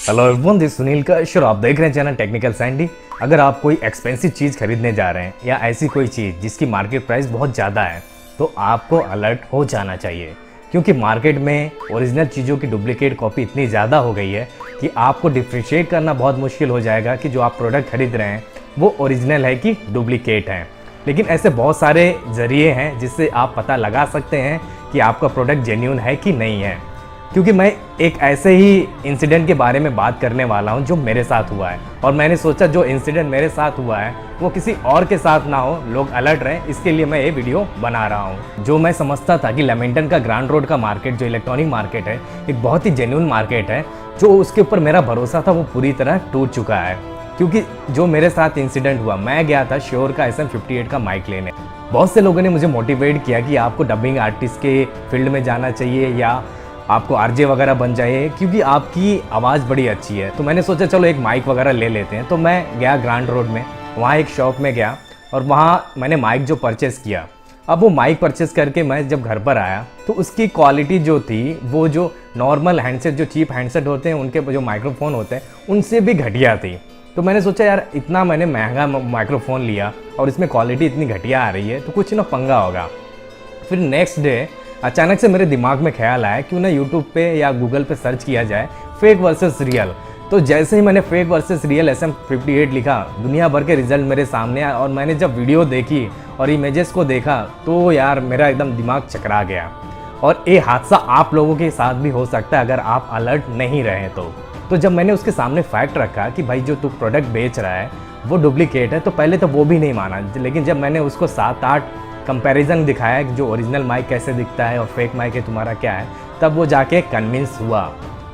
Hello everyone, this Sunil कश और आप देख रहे हैं चैनल टेक्निकल सैंडी। अगर आप कोई एक्सपेंसिव चीज़ खरीदने जा रहे हैं या ऐसी कोई चीज़ जिसकी मार्केट प्राइस बहुत ज़्यादा है तो आपको अलर्ट हो जाना चाहिए, क्योंकि मार्केट में ओरिजिनल चीज़ों की डुप्लीकेट कॉपी इतनी ज़्यादा हो गई है कि आपको डिफ्रेंशिएट करना बहुत मुश्किल हो जाएगा कि जो आप प्रोडक्ट खरीद रहे हैं वो ओरिजिनल है कि डुप्लीकेट है। लेकिन ऐसे बहुत सारे ज़रिए हैं जिससे आप पता लगा सकते हैं कि आपका प्रोडक्ट जेन्युइन है कि नहीं है। क्योंकि मैं एक ऐसे ही इंसिडेंट के बारे में बात करने वाला हूं जो मेरे साथ हुआ है, और मैंने सोचा जो इंसिडेंट मेरे साथ हुआ है वो किसी और के साथ ना हो, लोग अलर्ट रहें, इसके लिए मैं ये वीडियो बना रहा हूं। जो मैं समझता था कि लेमेंटन का ग्रांड रोड का मार्केट जो इलेक्ट्रॉनिक मार्केट है एक बहुत ही जेन्युइन मार्केट है, जो उसके ऊपर मेरा भरोसा था वो पूरी तरह टूट चुका है। क्योंकि जो मेरे साथ इंसिडेंट हुआ, मैं गया था श्योर का SM58 का माइक लेने। बहुत से लोगों ने मुझे मोटिवेट किया कि आपको डबिंग आर्टिस्ट के फील्ड में जाना चाहिए या आपको आरजे वगैरह बन जाइए, क्योंकि आपकी आवाज़ बड़ी अच्छी है। तो मैंने सोचा चलो एक माइक वगैरह ले लेते हैं। तो मैं गया ग्रांड रोड में, वहाँ एक शॉप में गया और वहाँ मैंने माइक जो परचेज़ किया। अब वो माइक परचेज़ करके मैं जब घर पर आया तो उसकी क्वालिटी जो थी वो जो नॉर्मल हैंडसेट, जो चीप हैंडसेट होते हैं उनके जो माइक्रोफोन होते हैं उनसे भी घटिया थी। तो मैंने सोचा यार इतना मैंने महंगा माइक्रोफोन लिया और इसमें क्वालिटी इतनी घटिया आ रही है तो कुछ ना पंगा होगा। फिर नेक्स्ट डे अचानक से मेरे दिमाग में ख्याल आया क्यों ना यूट्यूब पे या गूगल पे सर्च किया जाए फेक वर्सेस रियल। तो जैसे ही मैंने फेक वर्सेस रियल SM58 लिखा, दुनिया भर के रिजल्ट मेरे सामने आए और मैंने जब वीडियो देखी और इमेजेस को देखा तो यार मेरा एकदम दिमाग चकरा गया। और ये हादसा आप लोगों के साथ भी हो सकता है अगर आप अलर्ट नहीं रहे तो जब मैंने उसके सामने फैक्ट रखा कि भाई जो तू प्रोडक्ट बेच रहा है वो डुप्लीकेट है, तो पहले तो वो भी नहीं माना। लेकिन जब मैंने उसको 7-8 कंपैरिजन दिखाया कि जो ओरिजिनल माइक कैसे दिखता है और फेक माइक है तुम्हारा क्या है, तब वो जाके कन्विंस हुआ।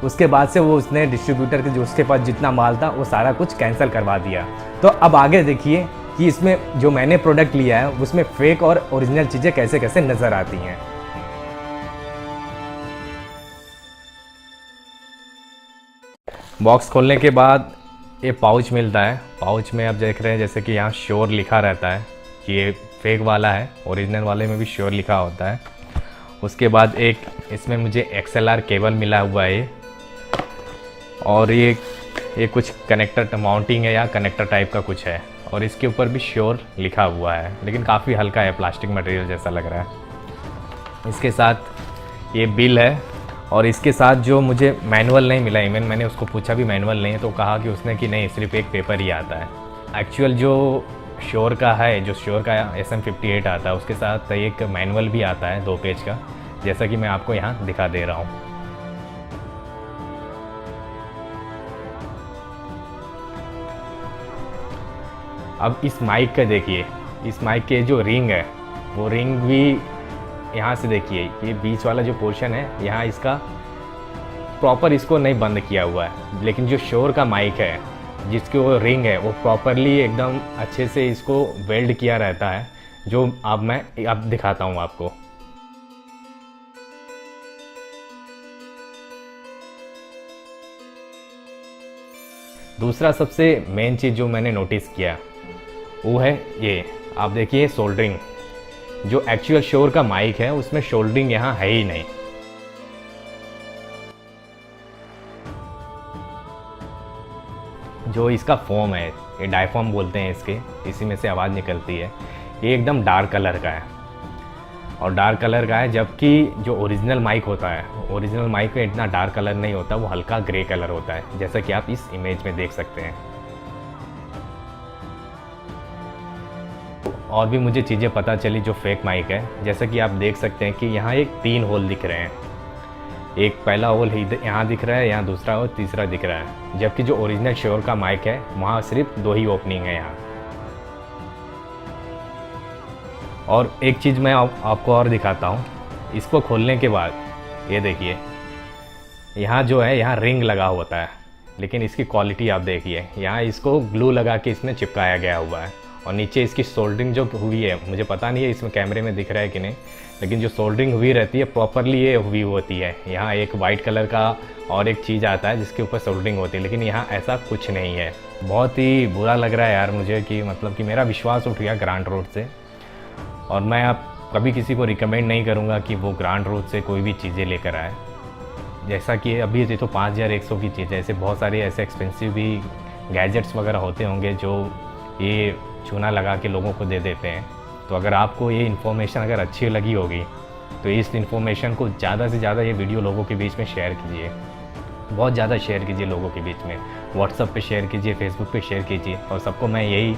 उसके बाद से वो उसने डिस्ट्रीब्यूटर के जो उसके पास जितना माल था वो सारा कुछ कैंसिल करवा दिया। तो अब आगे देखिए कि इसमें जो मैंने प्रोडक्ट लिया है उसमें फेक और ओरिजिनल चीज़ें कैसे कैसे नज़र आती हैं। बॉक्स खोलने के बाद ये पाउच मिलता है। पाउच में आप देख रहे हैं जैसे कि यहाँ श्योर लिखा रहता है कि ये फेक वाला है, ओरिजिनल वाले में भी श्योर लिखा होता है। उसके बाद एक इसमें मुझे XLR केबल मिला हुआ है और ये कुछ कनेक्टर माउंटिंग है या कनेक्टर टाइप का कुछ है, और इसके ऊपर भी श्योर लिखा हुआ है, लेकिन काफ़ी हल्का है, प्लास्टिक मटेरियल जैसा लग रहा है। इसके साथ ये बिल है और इसके साथ जो मुझे मैनुअल नहीं मिला, इवन मैंने उसको पूछा भी मैनुअल नहीं है तो कहा कि उसने कि नहीं सिर्फ एक पेपर ही आता है। एक्चुअल जो श्योर का है, जो श्योर का SM58 आता है उसके साथ एक मैनुअल भी आता है 2 पेज का, जैसा कि मैं आपको यहाँ दिखा दे रहा हूँ। अब इस माइक का देखिए, इस माइक के जो रिंग है वो रिंग भी यहाँ से देखिए, ये बीच वाला जो पोर्शन है यहाँ इसका प्रॉपर इसको नहीं बंद किया हुआ है। लेकिन जो श्योर का माइक है जिसकी वो रिंग है वो प्रॉपरली एकदम अच्छे से इसको वेल्ड किया रहता है, जो अब दिखाता हूँ आपको। दूसरा सबसे मेन चीज़ जो मैंने नोटिस किया वो है ये, आप देखिए सोल्डरिंग। जो एक्चुअल श्योर का माइक है उसमें सोल्डरिंग यहाँ है ही नहीं। जो इसका फोम है, ये डायफॉर्म बोलते हैं इसके, इसी में से आवाज़ निकलती है, ये एकदम डार्क कलर का है और डार्क कलर का है, जबकि जो ओरिजिनल माइक होता है, ओरिजिनल माइक में इतना डार्क कलर नहीं होता, वो हल्का ग्रे कलर होता है, जैसा कि आप इस इमेज में देख सकते हैं। और भी मुझे चीज़ें पता चली जो फेक माइक है, जैसा कि आप देख सकते हैं कि यहाँ एक 3 होल दिख रहे हैं। एक पहला होल यहाँ दिख रहा है, यहाँ दूसरा होल, तीसरा दिख रहा है, जबकि जो ओरिजिनल श्योर का माइक है वहाँ सिर्फ 2 ही ओपनिंग है यहाँ। और एक चीज़ मैं आपको और दिखाता हूँ। इसको खोलने के बाद ये देखिए, यहाँ जो है यहाँ रिंग लगा होता है, लेकिन इसकी क्वालिटी आप देखिए, यहाँ इसको ग्लू लगा के इसमें चिपकाया गया हुआ है और नीचे इसकी सोल्डरिंग जो हुई है, मुझे पता नहीं है इसमें कैमरे में दिख रहा है कि नहीं, लेकिन जो सोल्डरिंग हुई रहती है प्रॉपरली ये हुई होती है। यहाँ एक वाइट कलर का और एक चीज़ आता है जिसके ऊपर सोल्डरिंग होती है, लेकिन यहाँ ऐसा कुछ नहीं है। बहुत ही बुरा लग रहा है यार मुझे कि मतलब कि मेरा विश्वास उठ गया ग्रांड रोड से, और मैं अब कभी किसी को रिकमेंड नहीं करूँगा कि वो ग्रांड रोड से कोई भी चीज़ें लेकर आए। जैसा कि अभी ये तो 5100 की चीज़ है, ऐसे बहुत सारे ऐसे एक्सपेंसिव भी गैजेट्स वगैरह होते होंगे जो ये चूना लगा के लोगों को दे देते हैं। तो अगर आपको ये इन्फॉर्मेशन अगर अच्छी लगी होगी तो इस इन्फॉर्मेशन को ज़्यादा से ज़्यादा ये वीडियो लोगों के बीच में शेयर कीजिए, बहुत ज़्यादा शेयर कीजिए लोगों के बीच में। व्हाट्सएप पे शेयर कीजिए, फेसबुक पे शेयर कीजिए। और सबको मैं यही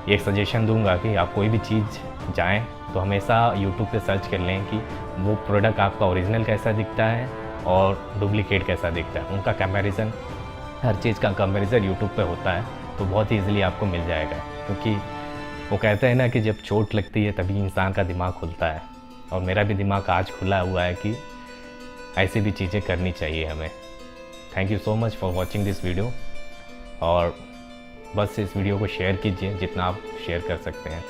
एक सजेशन दूंगा कि आप कोई भी चीज़ जाएं तो हमेशा यूट्यूब पे सर्च कर लें कि वो प्रोडक्ट आपका ओरिजिनल कैसा दिखता है और डुप्लीकेट कैसा दिखता है। उनका कंपैरिजन, हर चीज़ का कंपैरिजन यूट्यूब पे होता है, तो बहुत ही ईजिली आपको मिल जाएगा। क्योंकि वो कहते हैं ना कि जब चोट लगती है तभी इंसान का दिमाग खुलता है, और मेरा भी दिमाग आज खुला हुआ है कि ऐसी भी चीज़ें करनी चाहिए हमें। Thank you so much for watching this video, और बस इस वीडियो को शेयर कीजिए जितना आप शेयर कर सकते हैं।